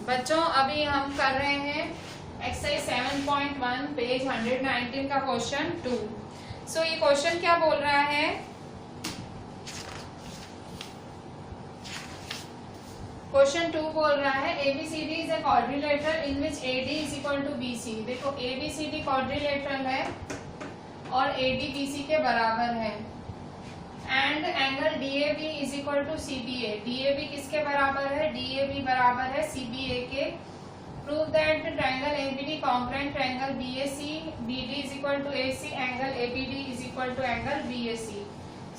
बच्चों अभी हम कर रहे हैं एक्सरसाइज 7.1 पेज 119 का क्वेश्चन 2। सो ये क्वेश्चन क्या बोल रहा है, क्वेश्चन 2 बोल रहा है ABCD is a quadrilateral in which AD is equal to BC। देखो ABCD क्वाड्रिलेटरल है और AD BC के बराबर है and angle DAB is equal to CBA। DAB किसके बराबर है? DAB बराबर है CBA के। Prove that triangle ABD congruent triangle BAC, BD is equal to AC, angle ABD is equal to angle BAC।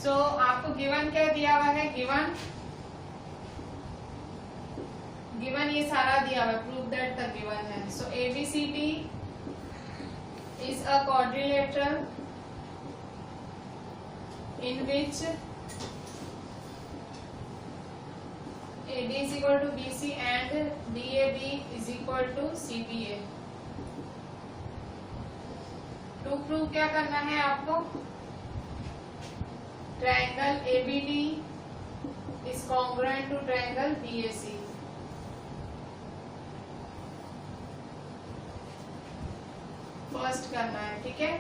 So आपको गिवन क्या दिया हुआ है? गिवन ये सारा दिया हुआ है, प्रूव दैट द गिवन है। सो ABCD is a quadrilateral in which AD is equal to BC and DAB is equal to CBA। To prove क्या करना है आपको? Triangle ABD is congruent to triangle BAC। First करना है, ठीक है।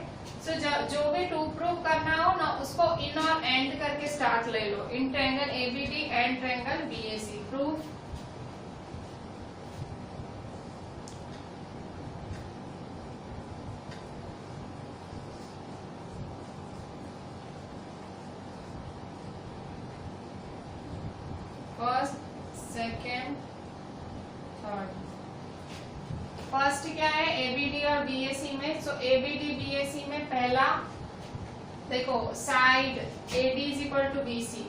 सो जो भी टू प्रूव करना हो ना उसको इन और एंड करके स्टार्ट ले लो। In triangle ABD and triangle BAC। Prove first, second, third. First क्या है? ABD और BAC में। सो ABD BAC में पहला देखो side AD is equal to BC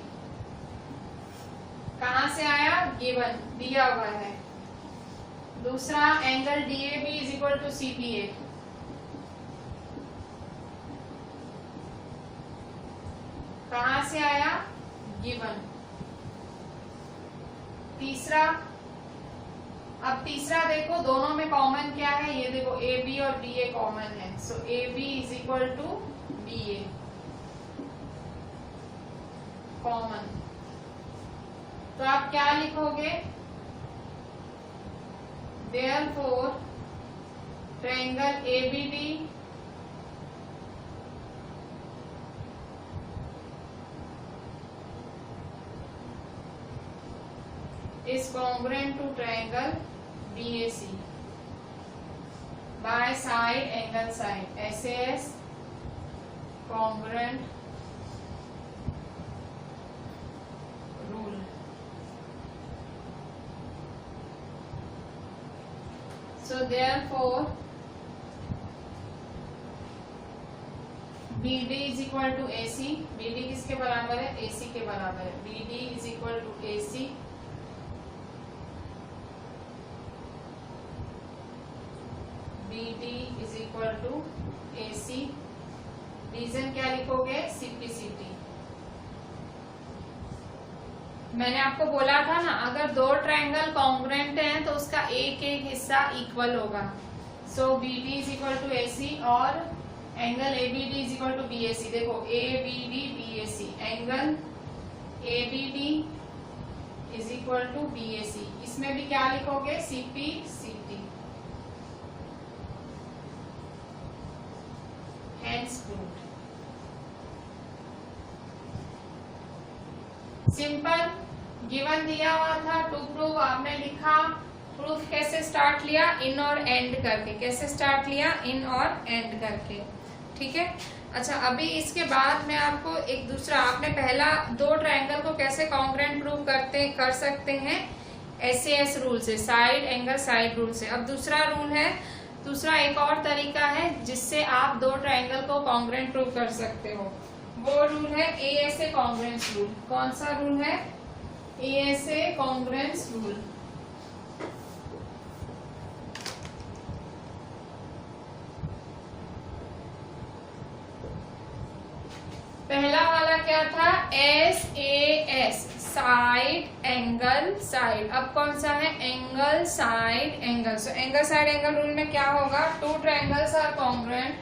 कहां से आया? गिवन दिया हुआ है। दूसरा angle DAB is equal to CBA कहां से आया? गिवन। तीसरा, अब तीसरा देखो दोनों में कॉमन क्या है? ये देखो AB और BA कॉमन है। So AB is equal to BA common. तो आप क्या लिखोगे? Therefore triangle ABD is congruent to triangle BAC by side angle side SAS congruent rule। So therefore BD is equal to AC। BD किसके बराबर है? AC के बराबर है। BD is equal to AC BD is equal to AC। Reason क्या लिखोगे? Simplicity. मैंने आपको बोला था ना अगर दो ट्रायंगल कॉन्ग्रुएंट हैं तो उसका एक एक हिस्सा इक्वल होगा। So BD is equal to AC और angle ABD is equal to BAC। देखो ABD BAC, angle ABD is equal to BAC। इसमें भी क्या लिखोगे? CPCT। सिंपल गिवन दिया हुआ था। टू प्रूव आपने लिखा। प्रूफ कैसे स्टार्ट लिया? इन और एंड करके। कैसे स्टार्ट लिया? इन और एंड करके, ठीक है। अच्छा अभी इसके बाद मैं आपको एक दूसरा, आपने पहला दो ट्रायंगल को कैसे कॉन्ग्रुएंट प्रूव कर सकते हैं? SAS रूल से, साइड एंगल साइड रूल से। अब दूसरा रूल है, दूसरा एक और तरीका है जिससे आप दो ट्रायंगल को कॉन्ग्रुएंट प्रूव कर सकते हो। वो रूल है ASA कॉन्ग्रुएंस रूल। कौन सा रूल है? ASA congruence rule. पहला वाला क्या था? SAS side angle side. अब कौन सा है? Angle side angle. So angle side angle rule में क्या होगा? Two triangles are congruent,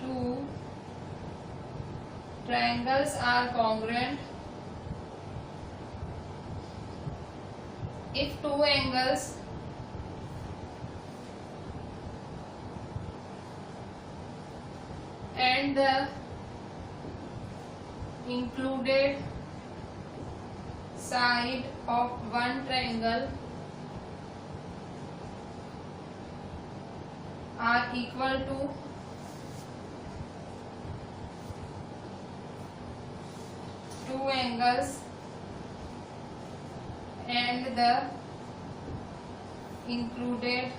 two triangles are congruent if two angles and the included side of one triangle are equal to two angles and the included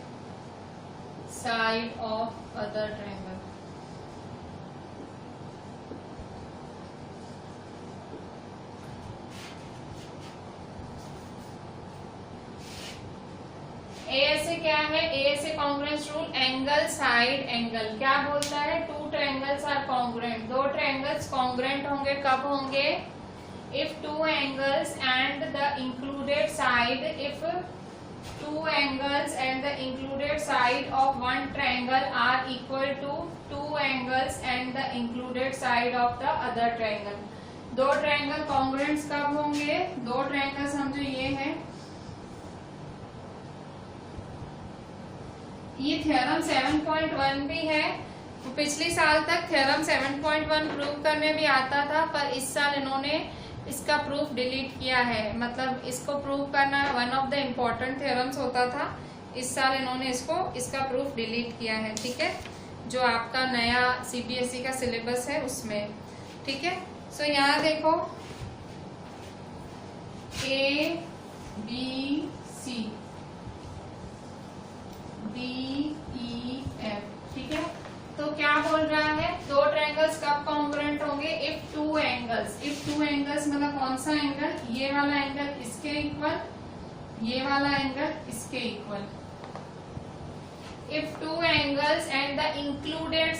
side of other triangle. ए से क्या है? ए से congruence rule, angle side angle क्या बोलता है? Two triangles are congruent, दो triangles congruent होंगे कब होंगे? If two angles and the included side, if two angles and the included side of one triangle are equal to two angles and the included side of the other triangle. दो triangle congruents कब होंगे? दो triangle समझो ये है, ये theorem 7.1 भी है, पिछले साल तक थ्योरम 7.1 प्रूव करने भी आता था, पर इस साल इन्होंने इसका प्रूफ डिलीट किया है, मतलब इसको प्रूव करना one of the important theorems होता था, इस साल इन्होंने इसका प्रूफ डिलीट किया है, ठीक है, जो आपका नया सीबीएसई का सिलेबस है उसमें, ठीक है। सो यहाँ देखो A B C D E F, ठीक है, तो क्या बोल रहा है? दो ट्रायंगल्स कब कॉन्ग्रुएंट होंगे? इफ टू एंगल्स मतलब कौन सा एंगल? ये वाला एंगल इसके इक्वल, ये वाला एंगल इसके equal. If two angles and the included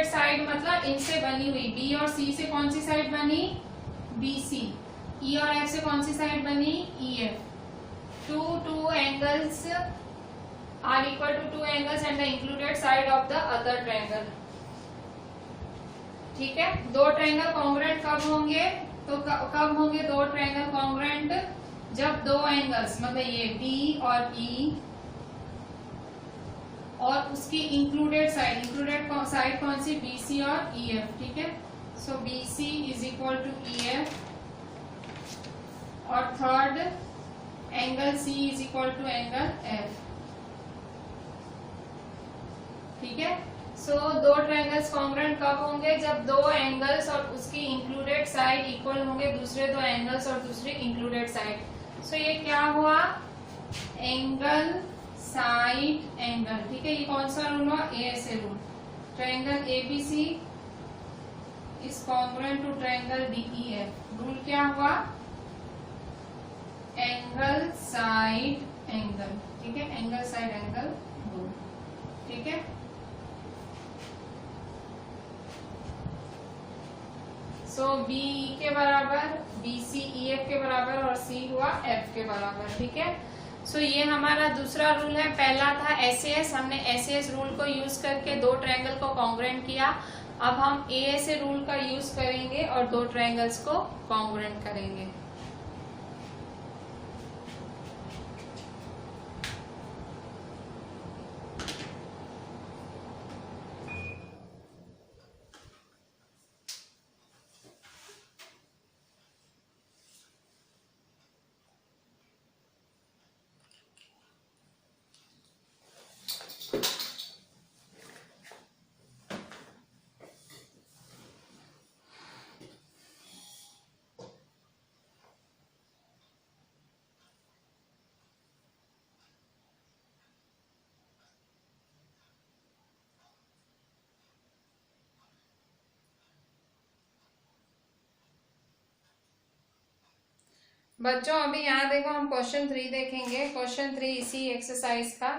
side मतलब इनसे बनी हुई, बी और सी से कौन सी साइड बनी? B C. ई और एफ से कौन सी साइड बनी? E F. Two angles are equal to two angles and the included side of the other triangle, ठीक है। दो ट्रायंगल कॉन्ग्रुएंट कब होंगे? तो कब होंगे दो ट्रायंगल कॉन्ग्रुएंट? जब दो एंगल्स मतलब ये B और E और उसकी इंक्लूडेड साइड कौन सी? BC और EF, ठीक है। So BC is equal to EF और third angle C is equal to angle F, ठीक है। सो दो ट्रायंगल्स कॉन्ग्रुएंट कब होंगे? जब दो एंगल्स और उसकी इंक्लूडेड साइड इक्वल होंगे दूसरे दो एंगल्स और दूसरी इंक्लूडेड साइड। सो ये क्या हुआ? एंगल साइड एंगल, ठीक है। ये कौन सा रूल हुआ? ASA rule. Triangle ABC is congruent to triangle DEF, rule क्या हुआ? एंगल साइड एंगल, ठीक है, एंगल साइड एंगल रूल, ठीक है। सो बी के बराबर, बी सी ई एफ के बराबर और सी हुआ एफ के बराबर, ठीक है। सो ये हमारा दूसरा रूल है। पहला था एसएएस, हमने एसएएस रूल को यूज करके दो ट्रायंगल को कॉन्ग्रुएंट किया। अब हम एएसए रूल का यूज करेंगे और दो ट्रायंगल्स को कॉन्ग्रुएंट करेंगे। बच्चों अभी यहाँ देखो हम क्वेश्चन 3 देखेंगे। क्वेश्चन 3 इसी एक्सरसाइज का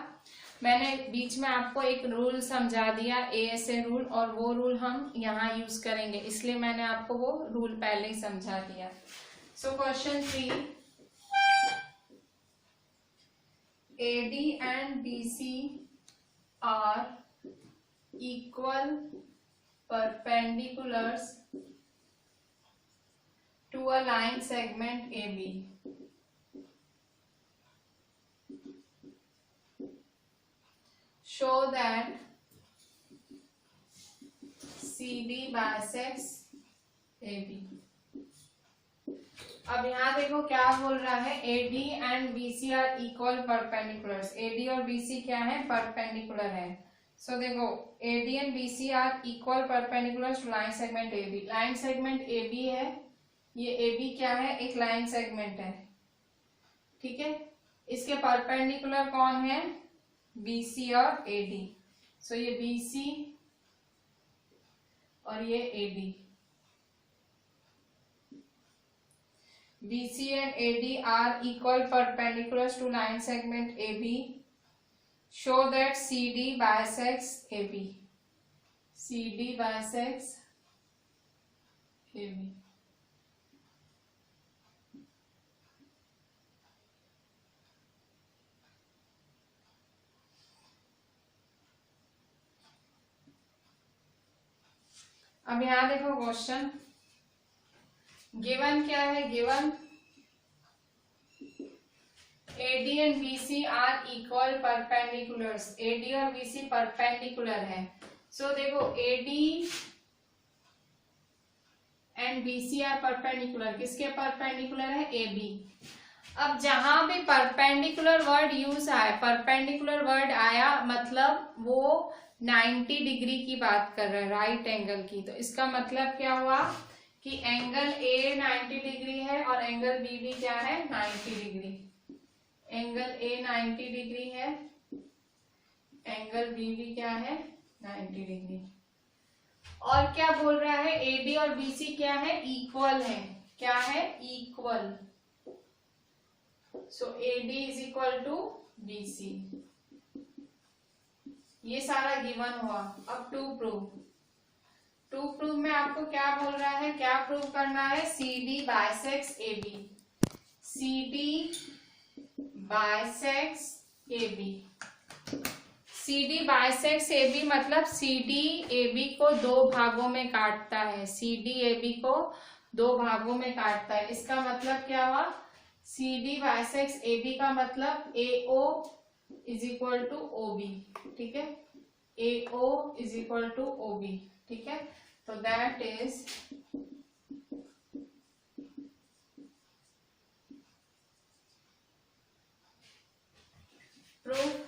मैंने बीच में आपको एक रूल समझा दिया, एएसए रूल, और वो रूल हम यहाँ यूज करेंगे, इसलिए मैंने आपको वो रूल पहले ही समझा दिया। So question 3, AD and BC are equal perpendiculars to a line segment AB. Show that D bisects A B. अब यहाँ देखो क्या बोल रहा है, AD and BC are equal perpendiculars. AD और BC क्या है, परपेंडिकुलर है। सो देखो AD and BC are equal perpendiculars to line segment AB। Line segment AB है, ये AB क्या है, एक लाइन सेगमेंट है, ठीक है। इसके परपेंडिकुलर कौन है, BC और AD। सो ये BC और ये AD। BC and AD are equal perpendiculars to line segment AB. Show that CD bisects AB. CD bisects AB. अब यहां देखो क्वेश्चन गिवन क्या है, given AD and BC are equal perpendiculars. AD और BC perpendicular है। So देखो AD and BC are perpendicular, किसके perpendicular है, AB। अब जहां भी परपेंडिकुलर वर्ड यूज आया, परपेंडिकुलर वर्ड आया मतलब वो 90 डिग्री की बात कर रहा है, राइट एंगल की। तो इसका मतलब क्या हुआ कि एंगल A 90 डिग्री है और एंगल B भी क्या है, 90 डिग्री। एंगल A 90 डिग्री है, एंगल B भी क्या है, 90 डिग्री। और क्या बोल रहा है, AD और BC क्या है, इक्वल है। क्या है, equal. So AD is equal to BC। ये सारा गिवन हुआ। अब टू प्रूव में आपको क्या बोल रहा है, क्या प्रूव करना है, CD bisects AB। CD bisects AB। CD bisects AB मतलब CD AB को दो भागों में काटता है। CD AB को दो भागों में काटता है। इसका मतलब क्या हुआ, CD बाइसेक्स AB का मतलब AO is equal to OB, ठीक है। AO is equal to OB, ठीक है। तो दैट इज प्रूफ,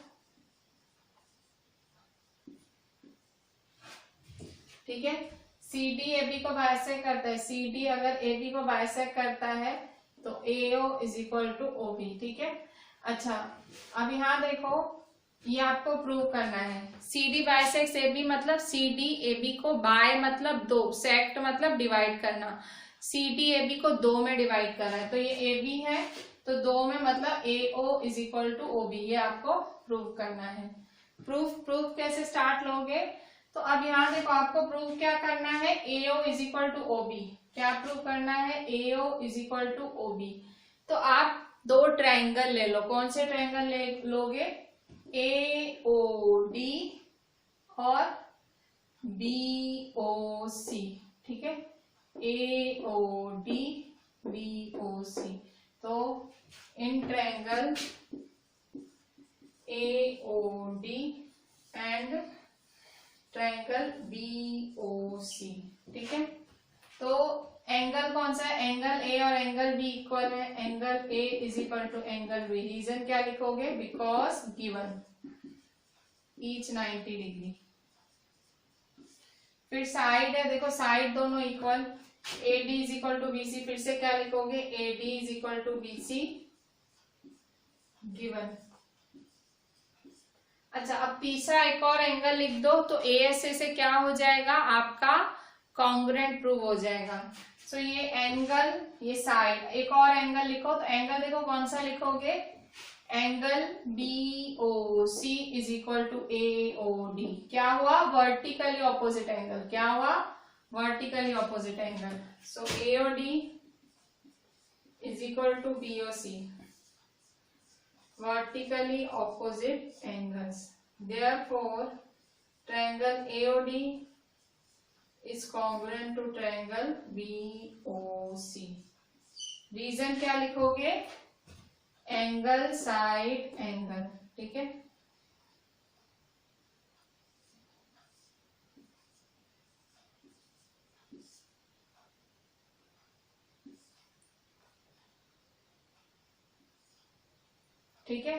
ठीक है। CD AB को बाइसेक्ट करता है, CD अगर AB को बाइसेक्ट करता है तो AO is equal to OB, ठीक है। अच्छा अब यहाँ देखो, ये आपको प्रूव करना है। CD बाइसेक्स AB मतलब CD AB को बाय मतलब दो, सेक्ट मतलब डिवाइड करना। CD AB को दो में डिवाइड कर रहा है, तो ये AB है तो दो में मतलब AO is equal to OB। ये आपको प्रूव करना है। प्रूफ कैसे स्टार्ट लोगे, तो अब यहाँ देखो आपको प्रूव क्या करना है, AO is equal to OB। क्या प्रूव करना है, AO is equal to OB। तो आप दो ट्रायंगल ले लो। कौन से ट्रायंगल ले लोगे, AOD और BOC, ठीक है। AOD BOC। तो in triangle AOD and triangle BOC, ठीक है। तो एंगल कौन सा है, एंगल A और एंगल B इक्वल है। Angle A is equal to angle B। Reason क्या लिखोगे, बिकॉज गिवन ईच 90 डिग्री। फिर साइड है, देखो साइड दोनों equal, AD is equal to BC। फिर से क्या लिखोगे, AD is equal to BC given. अच्छा अब तीसरा एक और एंगल लिख दो, तो ASA से क्या हो जाएगा, आपका कॉन्ग्रुएंट प्रूव हो जाएगा। सो ये एंगल, ये साइड, एक और एंगल लिखो। तो एंगल देखो कौन सा लिखोगे, angle BOC is equal to AOD। क्या हुआ, वर्टिकली ऑपोजिट एंगल। क्या हुआ, vertically opposite angle. So AOD is equal to BOC, vertically opposite angles. Therefore, triangle AOD is congruent to triangle BOC. Reason क्या लिखोगे, एंगल साइड एंगल, ठीक है। ठीक है।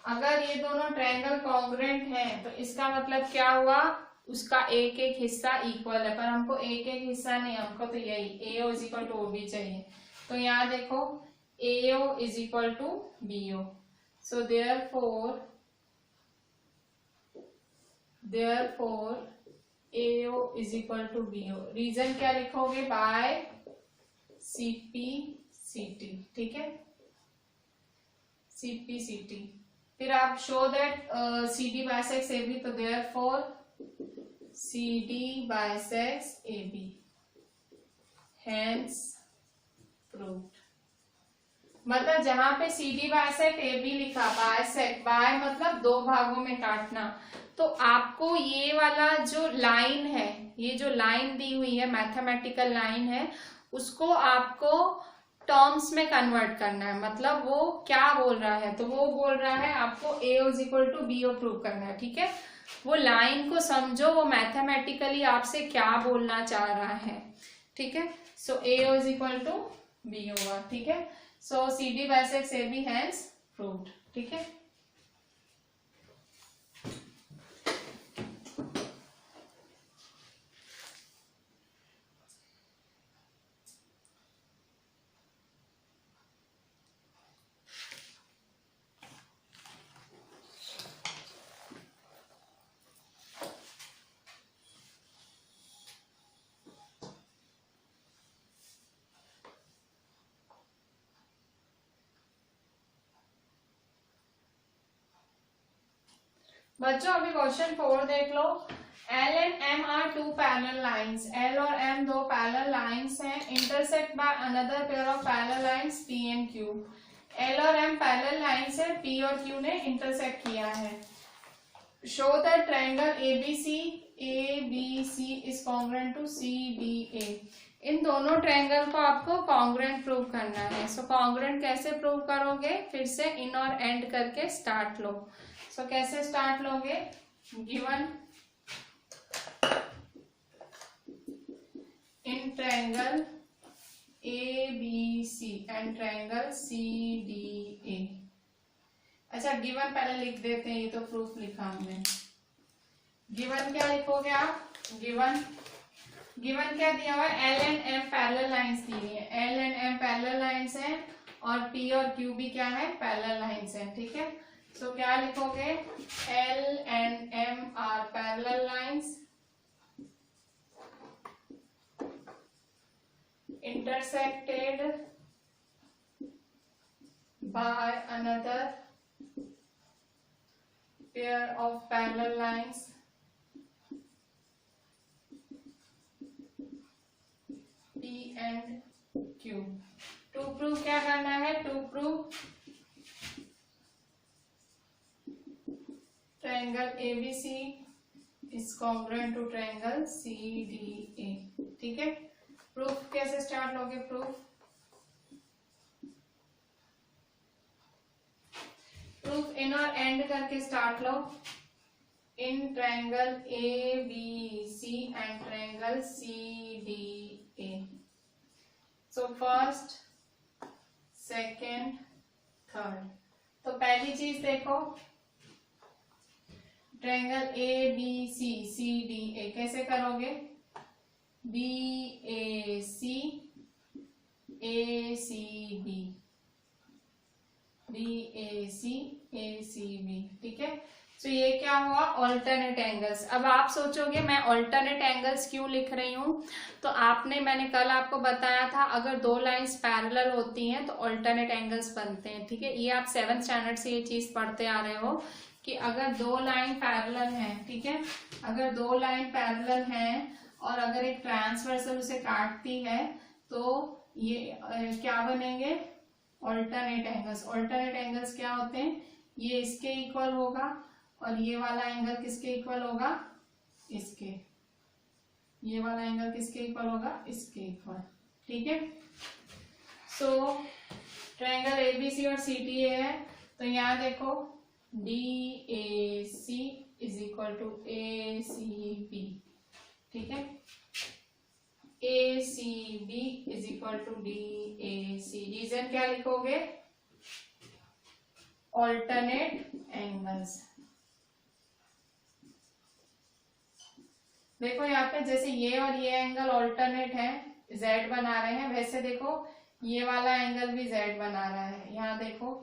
अगर ये दोनों ट्रायंगल कॉन्ग्रुएंट हैं तो इसका मतलब क्या हुआ, उसका एक एक हिस्सा इक्वल है, पर हमको एक एक हिस्सा नहीं, हमको तो यही AO is equal to OB चाहिए। तो यहाँ देखो AO is equal to BO, so therefore AO is equal to BO। Reason क्या लिखोगे, बाय CP CT, ठीक है, CP CT। फिर आप show that CD bisects AB, तो therefore CD bisects AB, hence proved. मतलब जहां पे CD बाइसेक्ट AB लिखा, बाइसेक्ट बाय मतलब दो भागों में काटना, तो आपको ये वाला जो लाइन है, ये जो लाइन दी हुई है मैथमेटिकल लाइन है, उसको आपको टर्म्स में कन्वर्ट करना है। मतलब वो क्या बोल रहा है, तो वो बोल रहा है आपको AO is equal to BO prove करना है, ठीक है। वो लाइन को समझो, वो मैथमेटिकली आपसे क्या बोलना चाह रहा है, ठीक है। So AO is equal to BO हुआ, ठीक है। So CD bisects AB hence proved, ठीक है। बच्चों अभी क्वेश्चन 4 देख लो। L and M are two parallel lines। L और M दो parallel lines हैं, intersect by another pair of parallel lines P and Q। L और M parallel lines है, P और Q ने intersect किया है। Show that triangle ABC is congruent to CDA। इन दोनों ट्रायंगल को आपको कॉन्ग्रुएंट प्रूव करना है। सो कॉन्ग्रुएंट कैसे प्रूव करोगे, फिर से इन और एंड करके स्टार्ट लो। सो कैसे स्टार्ट लोगे, given in triangle ABC and triangle CDA। अच्छा गिवन पहले लिख देते हैं, ये तो प्रूफ लिखा हमने। गिवन क्या लिखोगे आप, गिवन क्या दिया हुआ है, L and M parallel lines दी हुई है। L and M parallel lines हैं और P और Q भी क्या है, पैरेलल लाइंस हैं, ठीक है। सो क्या लिखोगे, L and M are parallel lines intersected by another pair of parallel lines P and Q। To prove क्या करना है, to prove triangle ABC is congruent to triangle CDA, ठीक है। प्रूफ कैसे स्टार्ट लोगे, प्रूफ इन और and करके start low. In triangle ABC and triangle CDA। So first second third. तो पहली चीज देखो, ट्रायंगल ABC CDA कैसे करोगे, BAC ACB, BAC ACB, ठीक है। तो ये क्या हुआ, ऑल्टरनेट एंगल्स। अब आप सोचोगे मैं ऑल्टरनेट एंगल्स क्यों लिख रही हूँ, तो मैंने कल आपको बताया था अगर दो लाइंस पैरेलल होती हैं तो ऑल्टरनेट एंगल्स बनते हैं, ठीक है। ये आप 7th स्टैंडर्ड से ये चीज पढ़ते आ रहे हो कि अगर दो लाइन पैरेलल हैं, ठीक है, अगर दो लाइन पैरेलल हैं और अगर एक ट्रांसवर्सल उसे काटती है तो ये क्या बनेंगे, ऑल्टरनेट एंगल्स। ऑल्टरनेट एंगल्स क्या होते हैं, ये इसके इक्वल होगा और ये वाला एंगल किसके इक्वल होगा, इसके। ये वाला एंगल किसके इक्वल होगा, इसके इक्वल, ठीक है। सो ट्रायंगल ABC और CDA है, तो यहाँ देखो DAC is equal to ACB, ठीक है। ACB is equal to DAC। Reason क्या लिखोगे, ऑल्टरनेट एंगल्स। देखो यहाँ पे जैसे ये और ये एंगल ऑल्टरनेट है, z बना रहे हैं, वैसे देखो ये वाला एंगल भी z बना रहा है। यहाँ देखो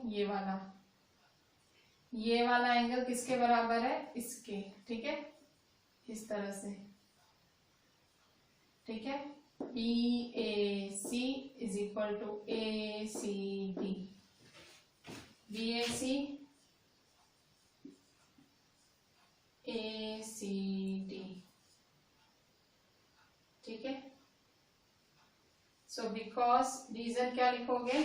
ये वाला एंगल किसके बराबर है, इसके, ठीक है, इस तरह से, ठीक है। BAC is equal to ACD, BAC ACD, ठीक है। सो बिकॉज रीजन क्या लिखोगे,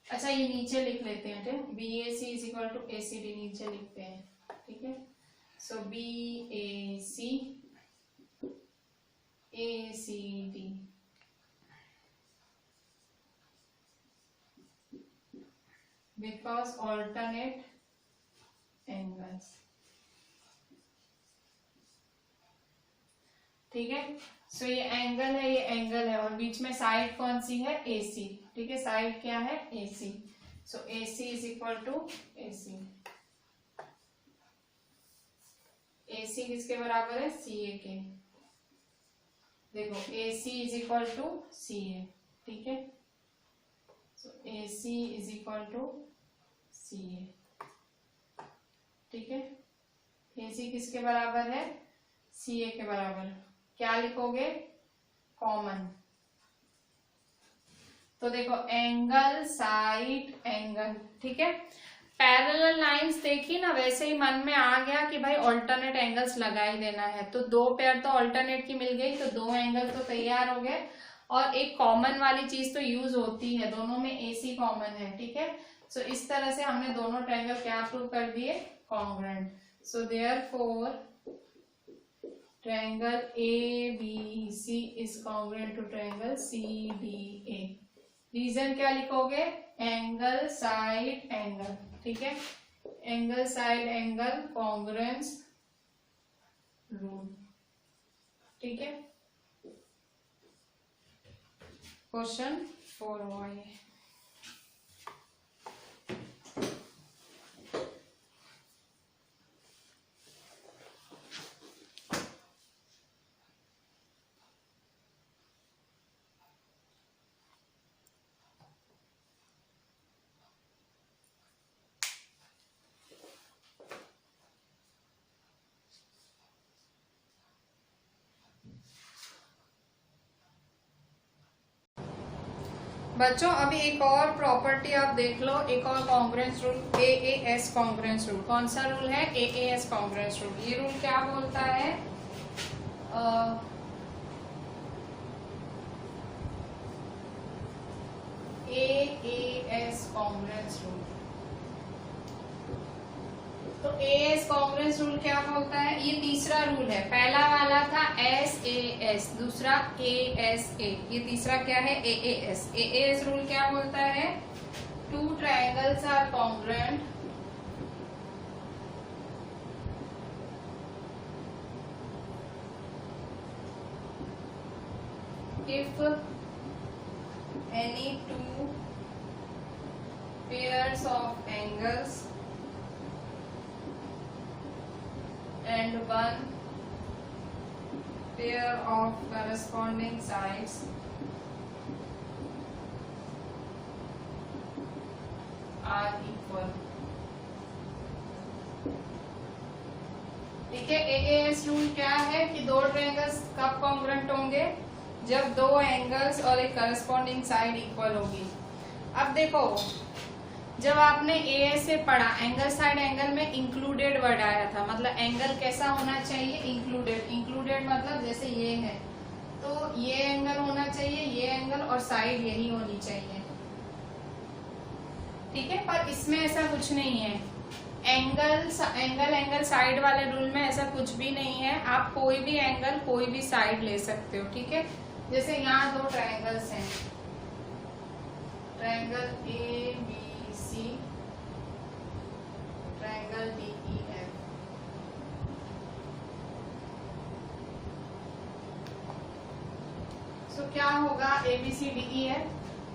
अच्छा ये नीचे लिख लेते हैं, ठीक, BAC is equal to ACD नीचे लिखते हैं, ठीक है। सो BAC ACD because alternate angles, ठीक है। सो ये एंगल है, ये एंगल है, और बीच में साइड कौन सी है, AC, ठीक है। साइड क्या है, AC। So AC is equal to AC, AC किसके बराबर है, CA के। देखो AC is equal to CA, ठीक है। So AC is equal to CA, ठीक है। AC किसके बराबर है, CA के बराबर। क्या लिखोगे, कॉमन। तो देखो एंगल साइड एंगल, ठीक है। पैरेलल लाइंस देखी ना, वैसे ही मन में आ गया कि भाई ऑल्टरनेट एंगल्स लगा ही देना है, तो दो पेयर तो ऑल्टरनेट की मिल गई, तो दो एंगल तो तैयार हो गए। और एक कॉमन वाली चीज तो यूज होती है, दोनों में AC कॉमन है, ठीक है। सो इस तरह से हमने दोनों ट्रायंगल क्या प्रूव कर दिए, congruent. So therefore triangle ABC is congruent to triangle CDA। Reason क्या लिखोगे, एंगल साइड एंगल, ठीक है। Angle side angle congruence rule, ठीक है। क्वेश्चन 4 हुआ ये। बच्चों अभी एक और प्रॉपर्टी आप देख लो, एक और congruence rule, AAS congruence rule. कौन सा रूल है, AAS कॉन्ग्रुएंस रूल। ये रूल क्या बोलता है, AAS कॉन्ग्रुएंस रूल। तो AAS कॉन्ग्रुएंस रूल क्या बोलता है, ये तीसरा रूल है। पहला वाला था SAS, दूसरा ASA, ये तीसरा क्या है, AAS। AAS रूल क्या बोलता है, two triangles are congruent if any two pairs of angles and one pair of corresponding sides are equal, ठीक है। AAS रूल क्या है कि दो ट्रायंगल्स कब कॉन्ग्रुएंट होंगे, जब दो एंगल्स और एक करस्पॉन्डिंग साइड इक्वल होगी। अब देखो जब आपने AS से पढ़ा, एंगल साइड एंगल में इंक्लूडेड वर्ड आया था, मतलब एंगल कैसा होना चाहिए, इंक्लूडेड। इंक्लूडेड मतलब जैसे ये है तो ये एंगल होना चाहिए, ये एंगल और साइड यही होनी चाहिए, ठीक है। पर इसमें ऐसा कुछ नहीं है, एंगल साइड वाले रूल में ऐसा कुछ भी नहीं है। आप कोई भी एंगल कोई भी साइड ले सकते हो, ठीक है। जैसे यहाँ दो ट्रायंगल्स हैं, ट्रायंगल ABC, ट्रायंगल DEF। सो क्या होगा, ABCDE है।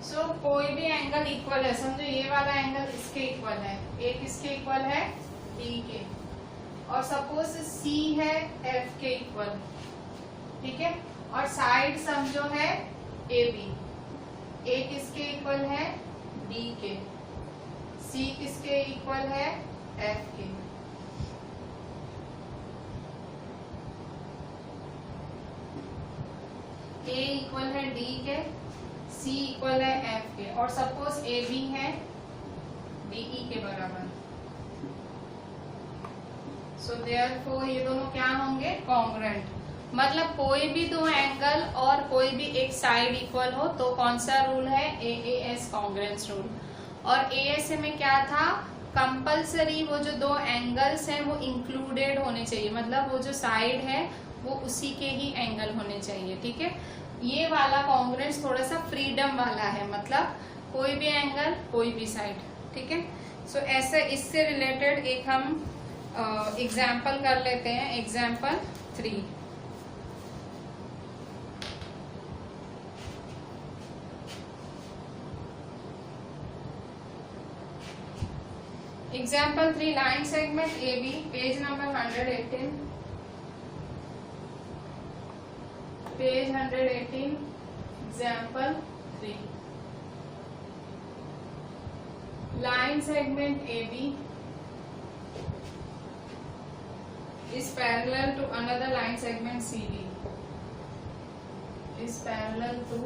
सो कोई भी एंगल इक्वल है, समझो ये वाला एंगल इसके इक्वल है, ए किसके इक्वल है, डी के, और सपोज सी है एफ के इक्वल, ठीक है, और साइड सम जो है ए बी, ए किसके इक्वल है, डी के, सी किसके इक्वल है, एफ के। ए इक्वल है डी के, सी इक्वल है एफ के, और सपोज ए बी है डीई के बराबर। सो देयरफॉर ये दोनों क्या होंगे, कॉन्ग्रुएंट। मतलब कोई भी दो एंगल और कोई भी एक साइड इक्वल हो तो कौन सा रूल है, एएएस कॉन्ग्रुएंस रूल। और एएस में क्या था, कंपल्सरी वो जो दो एंगल्स हैं वो इंक्लूडेड होने चाहिए, मतलब वो जो साइड है वो उसी के ही एंगल होने चाहिए, ठीक है। ये वाला कॉन्ग्रुएंस थोड़ा सा फ्रीडम वाला है, मतलब कोई भी एंगल कोई भी साइड, ठीक है। सो ऐसे इससे रिलेटेड एक हम एग्जाम्पल कर लेते हैं, example 3। Example 3 line segment A B, page number 118, page 118, example 3। line segment AB is parallel to another line segment CD, is parallel to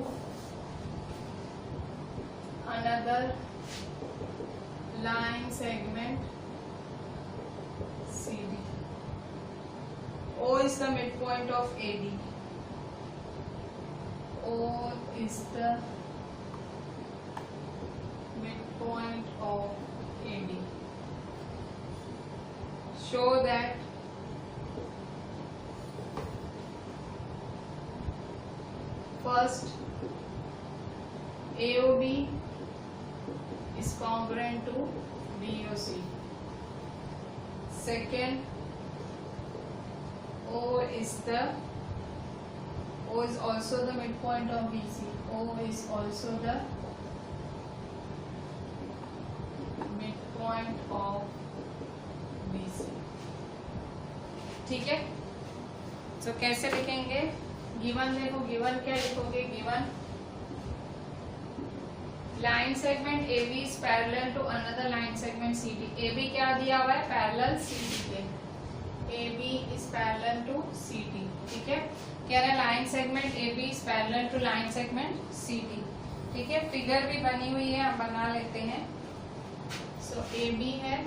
another line segment CD. O is the midpoint of AD. O is the midpoint of AD. Show that first AOB is congruent to BOC. Second, O is also the midpoint of BC. O is also the midpoint of BC. ठीक है। तो कैसे लिखेंगे, given देखो, given क्या लिखोगे, given line segment A B is parallel to another line segment C D. A B क्या दिया हुआ है, पैरेलल सी डी के, A B is parallel to C D, ठीक है। कह रहे हैं line segment A B is parallel to line segment C D, ठीक है। फिगर भी बनी हुई है, हम बना लेते हैं। सो ए बी है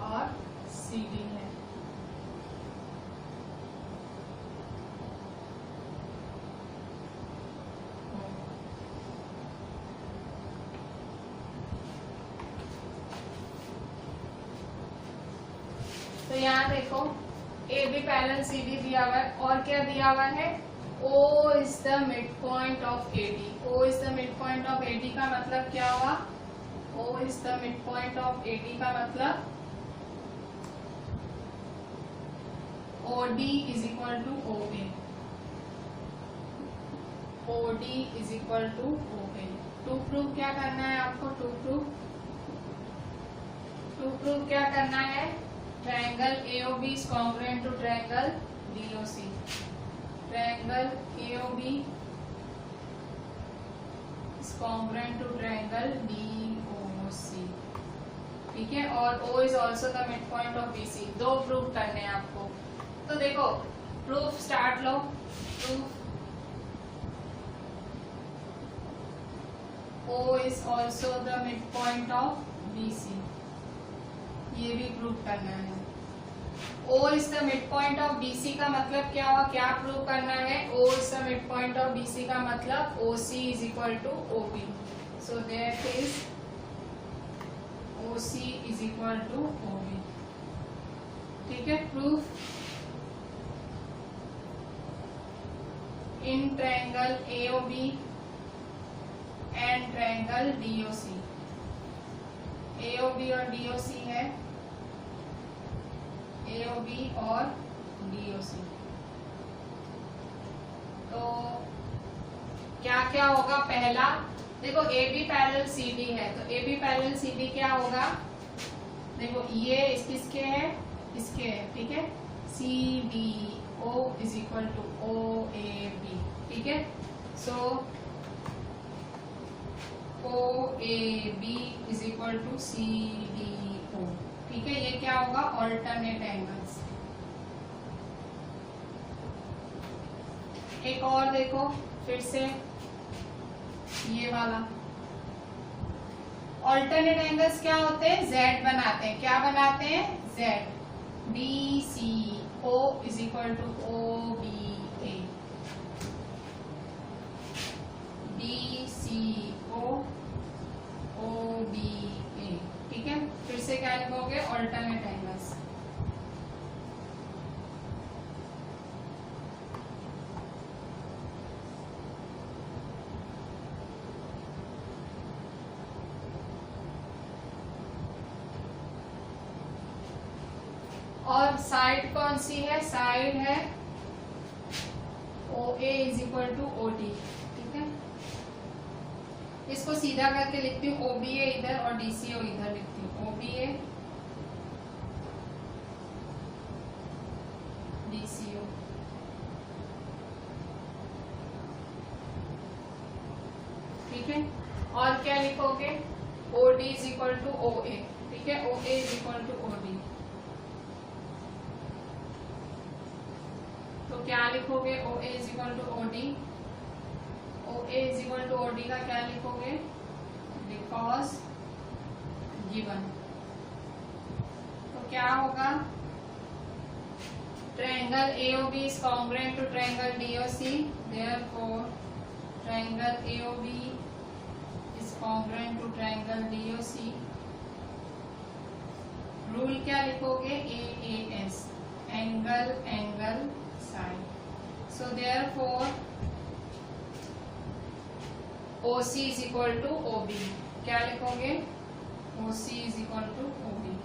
और सी डी है। तो यहाँ देखो A B parallel C D दिया हुआ है, और क्या दिया हुआ है, O is the mid point of A D. O is the mid point of A D का मतलब क्या हुआ, O is the mid point of A D का मतलब OD is equal to OA, OD is equal to OA। To prove क्या करना है आपको, टू प्रूव क्या करना है, triangle AOB is congruent to triangle DOC. Triangle AOB is congruent to triangle DOC, ठीक है। और O is also the midpoint of BC। दो प्रूफ करने हैं आपको। तो देखो proof start low. Proof O is also the midpoint of BC, ये भी प्रूव करना है। O is the midpoint of BC का मतलब क्या हुआ, क्या प्रूव करना है, O is the midpoint of BC का मतलब OC is equal to OB. So that is OC is equal to OB, ठीक है। Proof in triangle AOB and triangle DOC। AOB और DOC है, AOB और DOC। तो क्या क्या होगा, पहला देखो A B parallel C D है, तो A B parallel C D क्या होगा, देखो ये किसके है, इसके है, ठीक है, C D O is equal to O A B, ठीक है। So O A B is equal to C D O, ठीक है। ये क्या होगा, ऑल्टरनेट एंगल्स। एक और देखो फिर से ये वाला, ऑल्टरनेट एंगल्स क्या होते हैं, जेड बनाते हैं, क्या बनाते हैं, Z, D C O is equal to O B A, D C O B A, ठीक है। फिर से क्या लिखोगे, ऑल्टरनेट एंगल्स। और साइड कौन सी है, साइड है O A is equal to O D, ठीक है। इसको सीधा करके लिखती हूँ, ओ बी ए इधर और डी सी ओ इधर लिखती हूँ, ओ बी ए डी सी ओ, ठीक है। और क्या लिखोगे, O D is equal to O A, ठीक है, O A is equal to O D, तो क्या लिखोगे, O A is equal to O D, O A is equal to O D का क्या लिखोगे, बिकॉज गिवन, तो क्या होगा, triangle AOB is congruent to triangle DOC, therefore triangle AOB is congruent to triangle DOC। Rule क्या लिखोगे, AAS, angle angle side, so therefore OC is equal to OB, क्या लिखोगे, OC is equal to OB,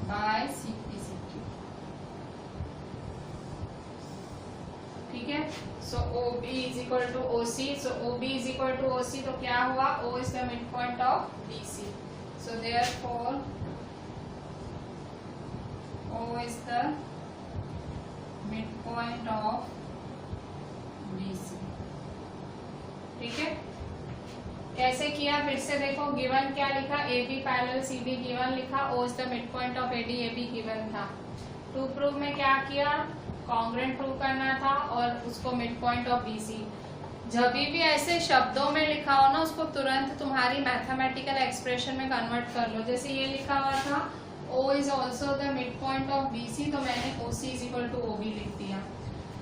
by CP, ठीक है। So OB is equal to OC, so OB is equal to OC, तो क्या हुआ, O is the mid point of DC, so therefore O is the mid point of DC, ठीक है। कैसे किया, फिर से देखो, गिवन क्या लिखा, AB पैरेलल CD गिवन लिखा, O is the mid point of AD, AB given था। टू प्रूव में क्या किया, कॉन्ग्रुएंट प्रूव करना था और उसको मिड पॉइंट ऑफ BC। जब भी ऐसे शब्दों में लिखा हो ना, उसको तुरंत तुम्हारी मैथमेटिकल एक्सप्रेशन में कन्वर्ट कर लो। जैसे ये लिखा हुआ था O is also the mid point of BC, तो मैंने OC is equal to OB लिख दिया,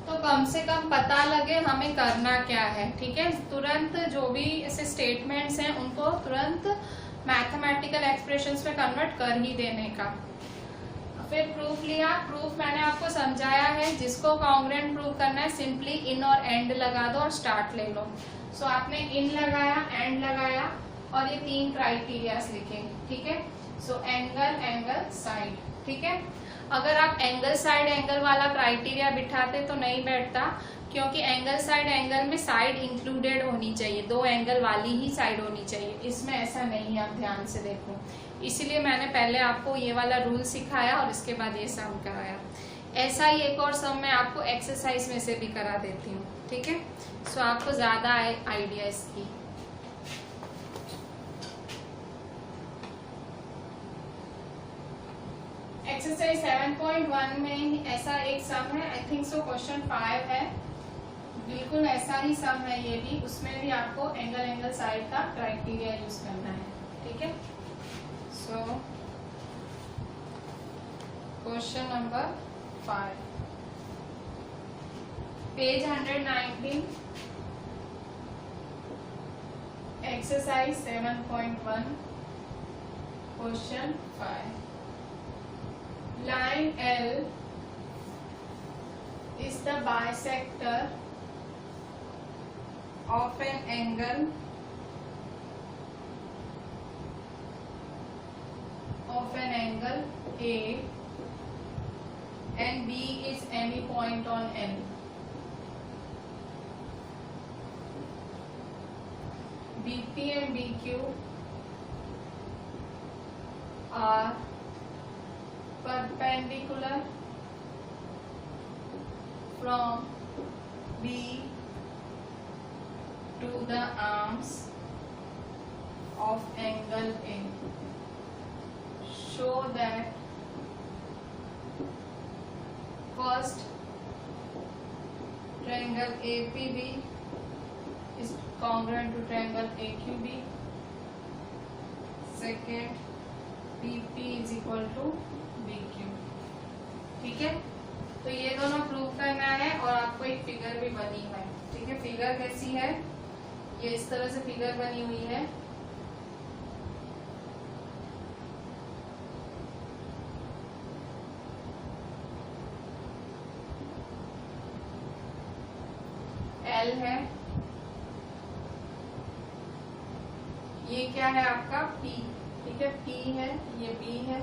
तो कम से कम पता लगे हमें करना क्या है, ठीक है। तुरंत जो भी ऐसे स्टेटमेंट्स हैं उनको तुरंत मैथमेटिकल एक्सप्रेशंस में कन्वर्ट कर ही देने का। फिर प्रूफ लिया, प्रूफ मैंने आपको समझाया है, जिसको कॉन्ग्रुएंट प्रूव करना है सिंपली इन और एंड लगा दो और स्टार्ट ले लो। सो आपने इन लगाया, एंड लगाया और ये तीन क्राइटेरियाज लिखे, ठीक है। सो एंगल एंगल साइड, ठीक है। अगर आप एंगल साइड एंगल वाला क्राइटेरिया बिठाते तो नहीं बैठता, क्योंकि एंगल साइड एंगल में साइड इंक्लूडेड होनी चाहिए, दो एंगल वाली ही साइड होनी चाहिए, इसमें ऐसा नहीं है, आप ध्यान से देखो। इसीलिए मैंने पहले आपको ये वाला रूल सिखाया और इसके बाद ये सम कराया। ऐसा ही एक और सम मैं आपको एक्सरसाइज में से भी करा देती हूँ, ठीक है। सो आपको ज्यादा आइडिया इसकी। एक्सरसाइज 7.1 में ऐसा एक सम है, आई थिंक सो क्वेश्चन 5 है, बिल्कुल ऐसा ही सम है ये भी, उसमें भी आपको एंगल एंगल साइड का क्राइटेरिया यूज करना है, ठीक है। So question number 5, page 119, exercise 7.1, question 5। Line L is the bisector of an angle A and B is any point on L. BP and BQ are perpendicular from B to the arms of angle A. Show that first triangle APB is congruent to triangle AQB. Second, PP is equal to BQ. ठीक है, तो ये दोनों prove करना है और आपको एक फिगर भी बनी है. ठीक है, फिगर कैसी है, ये इस तरह से फिगर बनी हुई है. L है, ये क्या है आपका P. ठीक है, P है, ये B है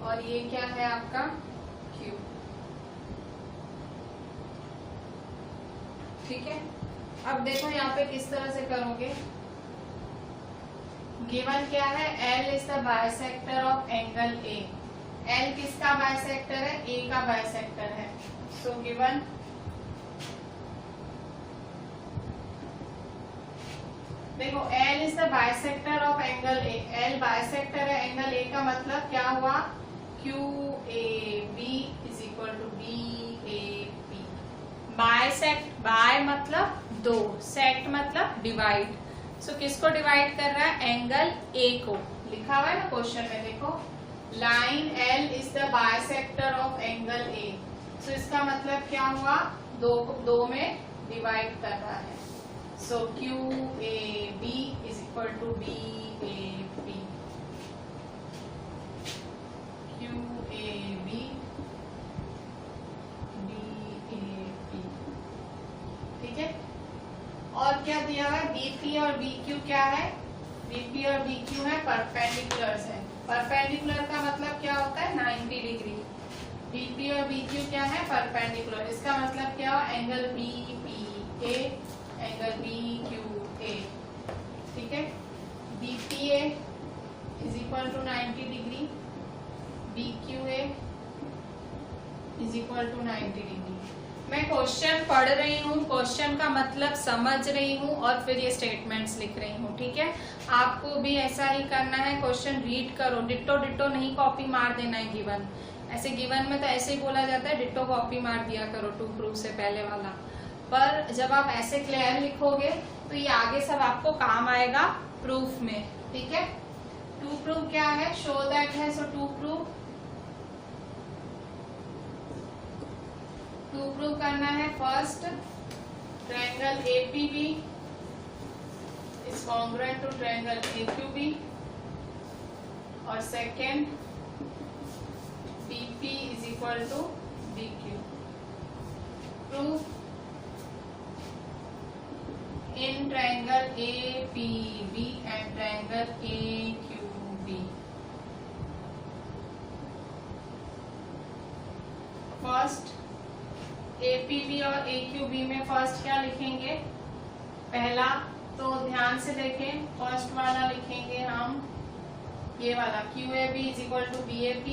और ये क्या है आपका Q. ठीक है, अब देखो यहाँ पे किस तरह से करोगे. गिवन क्या है, L is the bisector of angle A. L किसका बाइसेक्टर है, A का बाइसेक्टर है. सो गिवन देखो L is the bisector of angle A. L bisector है एंगल A का मतलब क्या हुआ, QAB is equal to BAP. Bisect, bi मतलब दो, सेक्ट मतलब डिवाइड. सो किसको डिवाइड कर रहा है, एंगल A को. लिखा हुआ है ना क्वेश्चन में, देखो line L is the bisector of angle A. सो इसका मतलब क्या हुआ, दो में डिवाइड कर रहा है. So QAB is equal to BAP. QAB BAP. ठीक है, और क्या दिया हुआ है, BP और BQ क्या है, BP और BQ है परपेंडिकुलर्स है. परपेंडिकुलर का मतलब क्या होता है, 90 डिग्री. BP और BQ क्या है, परपेंडिकुलर. इसका मतलब क्या हुआ, एंगल BPA एंगल BQA. ठीक है, BPA is equal to 90 degree, BQA is equal to 90 degree. मैं क्वेश्चन पढ़ रही हूँ, क्वेश्चन का मतलब समझ रही हूँ और फिर ये स्टेटमेंट्स लिख रही हूँ. ठीक है, आपको भी ऐसा ही करना है, क्वेश्चन रीड करो. डिट्टो डिट्टो नहीं कॉपी मार देना है गिवन. ऐसे गिवन में तो ऐसे ही बोला जाता है, डिट्टो कॉपी मार दिया करो टू प्रूफ से पहले वाला. पर जब आप ऐसे क्लियर लिखोगे तो ये आगे सब आपको काम आएगा प्रूफ में. ठीक है, टू प्रूफ क्या है, शो दैट है. सो टू प्रूफ करना है. First triangle APB is congruent to triangle AQB और second BP is equal to BQ. Proof in triangle APB and triangle AQB. First APB और AQB में फर्स्ट क्या लिखेंगे, पहला तो ध्यान से देखें, फर्स्ट वाला लिखेंगे हम ये वाला QAB is equal to BAP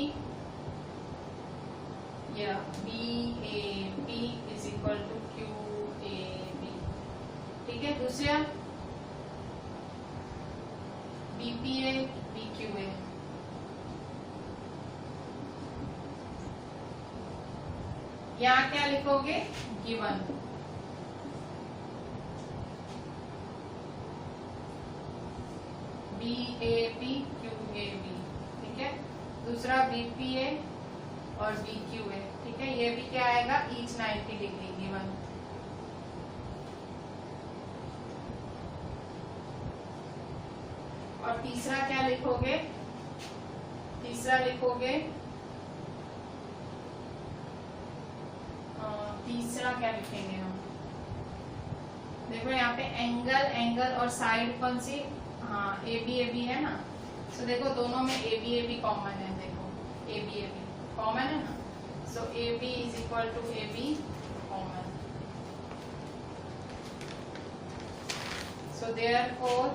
या BAP is equal to QAB. ठीक है, दूसरा BPA BQA. यहाँ क्या लिखोगे, गिवन BAP QAB. ठीक है, दूसरा BPA और BQA. ठीक है, ये भी क्या आएगा, ईच 90 डिग्री गिवन. और तीसरा क्या लिखोगे, तीसरा लिखोगे, तीसरा क्या लिखेंगे हम, देखो यहाँ पे एंगल और साइड कौन सी, हाँ AB है ना. सो देखो दोनों में AB कॉमन है, देखो AB कॉमन है ना. So AB is equal to AB common. So therefore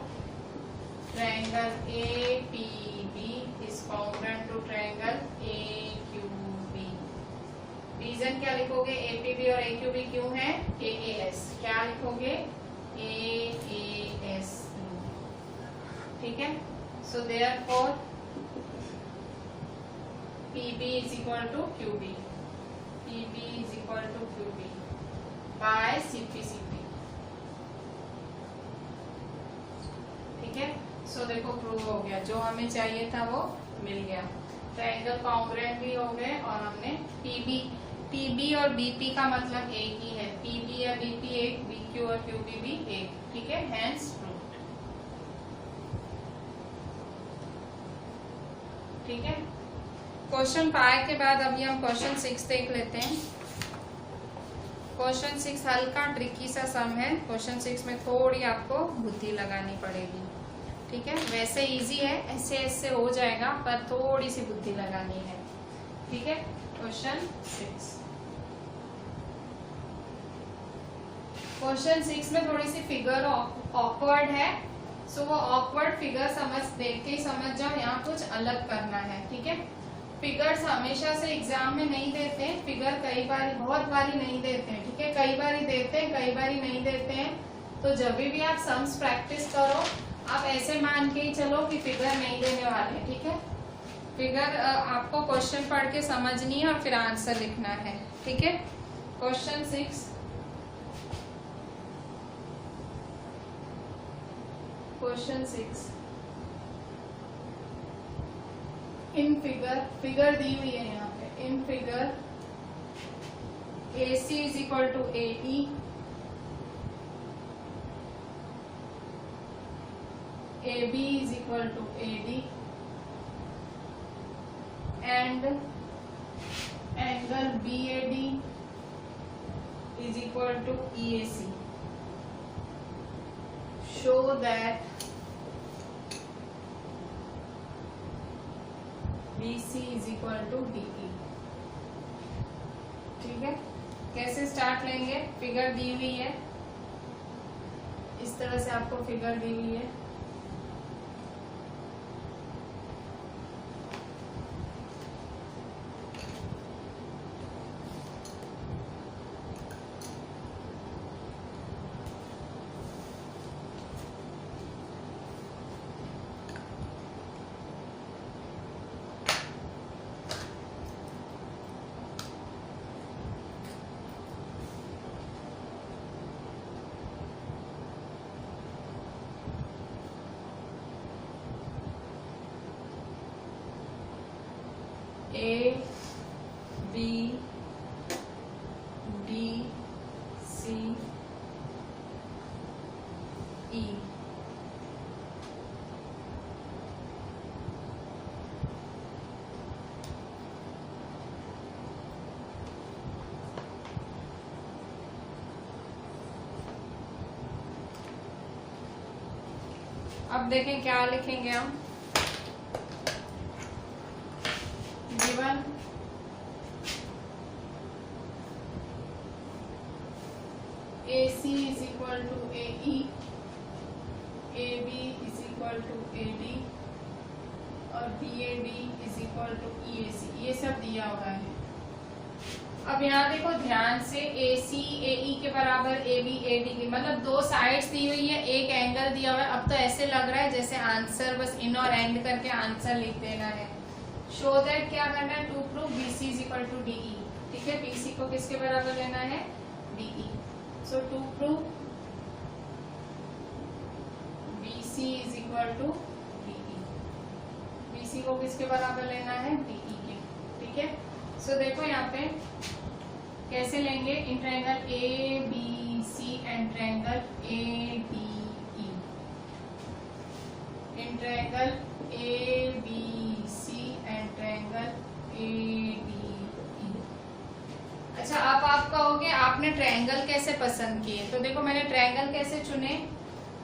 triangle APB is congruent to triangle AQB. Reason क्या लिखोगे? APB और AQB क्यों है? AAS. क्या लिखोगे? AAS. ठीक है. So therefore PB is equal to QB. PB is equal to QB by CP. ठीक है. सो देखो प्रूव हो गया, जो हमें चाहिए था वो मिल गया. ट्रायंगल कॉन्ग्रुएंट भी हो गए और हमने PB और BP का मतलब एक ही है. PB या BP एक, BQ और QB भी एक. ठीक है. Hence proved. ठीक है. क्वेश्चन 5 के बाद अभी हम क्वेश्चन 6 देख लेते हैं. क्वेश्चन 6 हल्का ट्रिकी सा सम है. क्वेश्चन 6 में थोड़ी आपको बुद्धि लगानी पड़ेगी. ठीक है. वैसे इजी है, ऐसे ऐसे हो जाएगा, पर थोड़ी सी बुद्धि लगानी है. ठीक है. क्वेश्चन 6. क्वेश्चन 6 में थोड़ी सी फिगर ऑकवर्ड है. सो वो ऑकवर्ड फिगर देख के ही समझ जाओ, यहाँ कुछ अलग करना है. ठीक है. फिगर्स हमेशा से एग्जाम में नहीं देते हैं. फिगर कई बार, बहुत बारी नहीं देते हैं. ठीक है. कई बारी देते हैं, कई बारी नहीं देते हैं. तो जब भी आप सम्स प्रैक्टिस करो, आप ऐसे मान के ही चलो कि फिगर नहीं देने वाले. ठीक है. फिगर आपको क्वेश्चन पढ़ के समझनी है और फिर आंसर लिखना है. ठीक है. क्वेश्चन 6. क्वेश्चन 6 इन फिगर दी हुई है यहाँ पे. In figure AC is equal to AE, AB is equal to AD, and angle BAD is equal to EAC. Show that BC is equal to DE. ठीक है. कैसे स्टार्ट लेंगे? Figure दी हुई है, इस तरह से आपको फिगर दी हुई है. A B D C E. अब देखें क्या लिखेंगे हम. Given AC is equal to AE, AB is equal to AD और BAD is equal to EAC. ये सब दिया हुआ है. अब यहाँ देखो ध्यान से, AC AE के बराबर AB AD की, मतलब दो साइड्स दी हुई है, एक एंगल दिया हुआ है. अब तो ऐसे लग रहा है जैसे आंसर बस इन और एंड करके आंसर लिख देना है. शो दैट क्या करना है? To prove BC is equal to DE. ठीक है. BC को किसके बराबर लेना है? DE. So to prove BC is equal to DE. BC को किसके बराबर लेना है? DE के. ठीक है. सो देखो यहाँ पे कैसे लेंगे. In triangle ABC and triangle ADE. In triangle ABC and triangle ADE. अच्छा, अब आप कहोगे आपने ट्रायंगल कैसे पसंद किए. तो देखो मैंने ट्रायंगल कैसे चुने.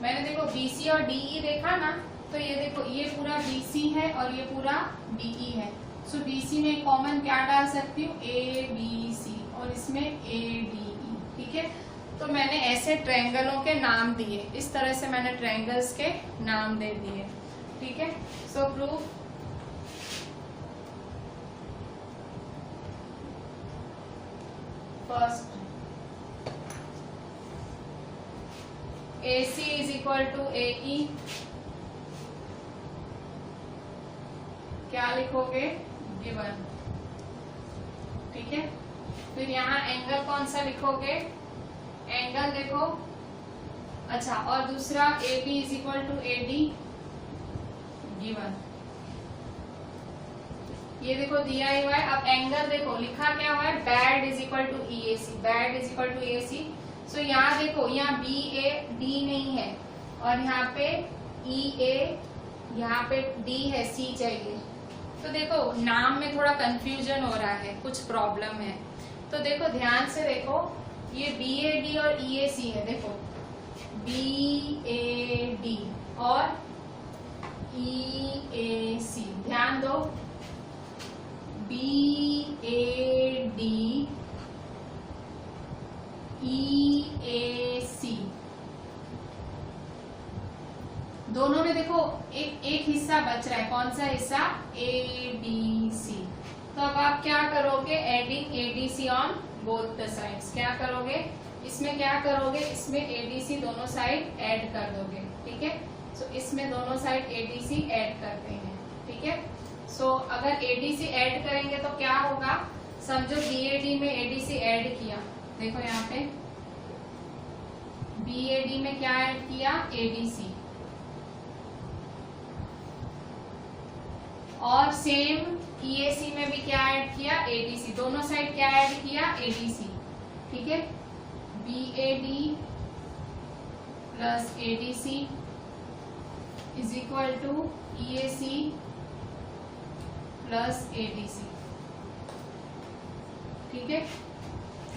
मैंने देखो BC और DE देखा ना, तो ये देखो ये पूरा BC है और ये पूरा DE है. सो BC में कॉमन क्या डाल सकती हूँ, ABC, और इसमें ADE, ठीक है। तो मैंने ऐसे ट्रायंगलों के नाम दिए, इस तरह से मैंने ट्रायंगल्स के नाम दे दिए, ठीक है। So proof, first AC is equal to AE, क्या लिखोगे, गिवन, ठीक है। फिर यहाँ एंगल कौन सा लिखोगे, एंगल देखो, अच्छा, और दूसरा AB is equal to AD, given, ये देखो दिया ही हुआ है। अब एंगल देखो लिखा क्या हुआ है, BAD is equal to EAC, BAD is equal to EAC। सो यहाँ देखो, यहाँ BAD नहीं है, और यहाँ पे EA, यहाँ पे D है, C चाहिए। तो देखो नाम में थोड़ा कंफ्यूजन हो रहा है, कुछ प्रॉब्लम है। तो देखो ध्यान से देखो, ये BAD और EAC है, देखो BAD और EAC, ध्यान दो, BAD EAC, दोनों में देखो एक हिस्सा बच रहा है, कौन सा हिस्सा, ABC। तो अब आप क्या करोगे, adding ADC on both the sides, क्या करोगे, इसमें क्या करोगे, इसमें ADC दोनों साइड ऐड कर दोगे, ठीक है। सो इसमें दोनों साइड ADC ऐड करते हैं, ठीक है। सो अगर ADC ऐड करेंगे तो क्या होगा, समझो BAD में ADC ऐड किया, देखो यहाँ पे BAD में क्या ऐड किया, ADC, और सेम EAC में भी क्या ऐड किया, ADC, दोनों साइड क्या ऐड किया, ADC, ठीक है। BAD plus ADC is equal to EAC plus ADC, ठीक है।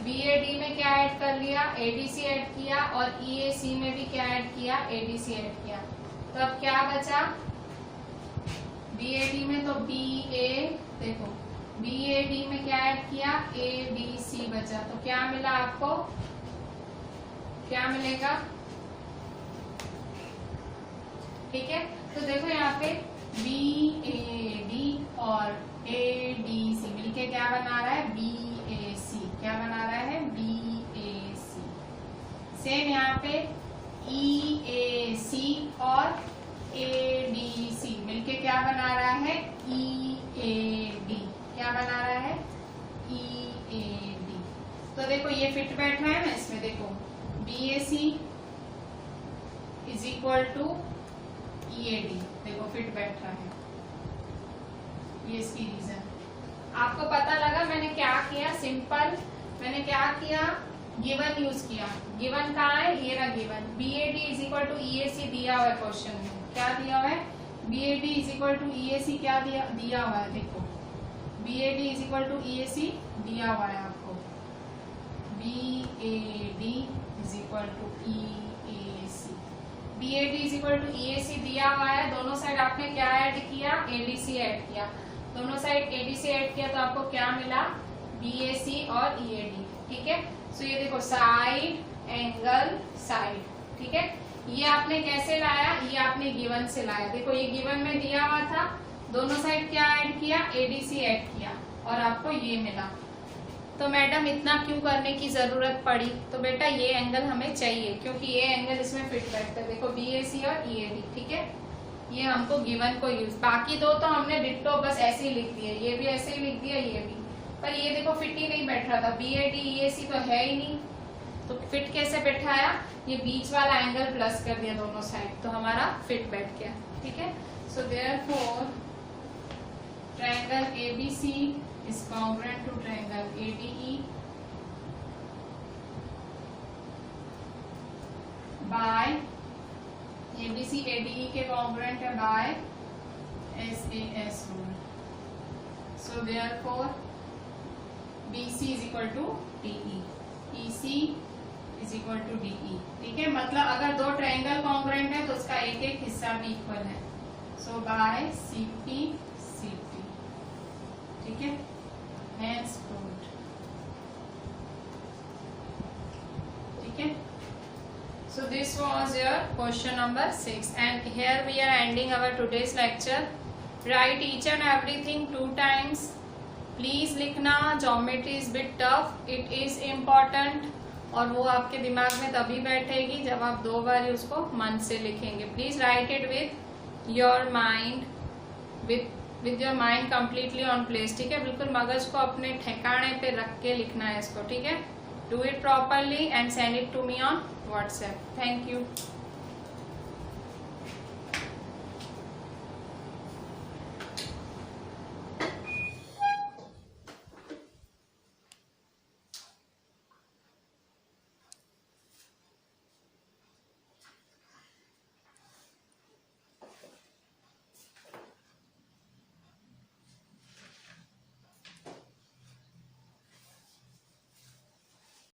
BAD में क्या ऐड कर लिया, ADC ऐड किया, और EAC में भी क्या ऐड किया, ADC ऐड किया। तो अब क्या बचा, BAD में तो BA, देखो BAD में क्या ऐड किया, ABC बचा, तो क्या मिला आपको, क्या मिलेगा, ठीक है। तो देखो यहाँ पे BAD और ADC मिलके क्या बना रहा है, BAC, क्या बना रहा है, BAC। सेम यहाँ पे EAC और ADC मिलके क्या बना रहा है, EAD, क्या बना रहा है, EAD। तो देखो ये फिट बैठ रहा है ना, इसमें देखो BAC is equal to EAD, देखो फिट बैठ रहा है, ये इसकी रीजन। आपको पता लगा मैंने क्या किया, सिंपल, मैंने क्या किया, गिवन यूज किया। गिवन कहाँ है, ये रहा given, BAD is equal to EAC दिया हुआ है क्वेश्चन में, क्या दिया हुआ है, BAD is equal to EAC, क्या दिया हुआ है, देखो BAD is equal to EAC दिया हुआ है आपको, BAD is equal to EAC, BAD is equal to EAC दिया हुआ है। दोनों साइड आपने क्या ऐड किया, ADC ऐड किया, दोनों साइड ADC ऐड किया, तो आपको क्या मिला, BAC और EAD, ठीक है। सो ये देखो साइड, एंगल, साइड, ठीक है। ये आपने कैसे लाया, ये आपने गिवन से लाया, देखो ये गिवन में दिया हुआ था, दोनों साइड क्या ऐड किया, ADC ऐड किया, और आपको ये मिला। तो मैडम इतना क्यों करने की जरूरत पड़ी, तो बेटा ये एंगल हमें चाहिए, क्योंकि ये एंगल इसमें फिट बैठता है, देखो BAC और EAD, ठीक है। ये हमको गिवन को यूज, बाकी दो तो हमने डिट्टो बस ऐसे ही लिख दिया, ये भी ऐसे ही लिख दिया, ये भी, पर ये देखो फिट ही नहीं बैठ रहा था, BAD EAC तो है ही नहीं, तो फिट कैसे बैठाया, ये बीच वाला एंगल प्लस कर दिया दोनों साइड, तो हमारा फिट बैठ गया, ठीक है। सो therefore triangle ABC is congruent to triangle ADE by ABC ADE के congruent है by SAS rule. So therefore BC is equal to DE, EC is equal to DE, ठीक है। मतलब अगर दो ट्रायंगल कॉन्ग्रुएंट है तो उसका एक एक हिस्सा भी इक्वल है। सो बाय CP CP ठीक है, हैज फ्रूट, ठीक है. So this was your question number 6, and here we are ending our today's lecture. Write each and everything 2 times. Please लिखना, geometry is bit tough, it is important, और वो आपके दिमाग में तभी बैठेगी जब आप 2 बार उसको मन से लिखेंगे. Please right it with your mind, with your mind completely on place. ठीक है, बिल्कुल मगज को अपने ठिकाने पे रख के लिखना है इसको. ठीक है, do it properly and send it to me on WhatsApp. Thank you.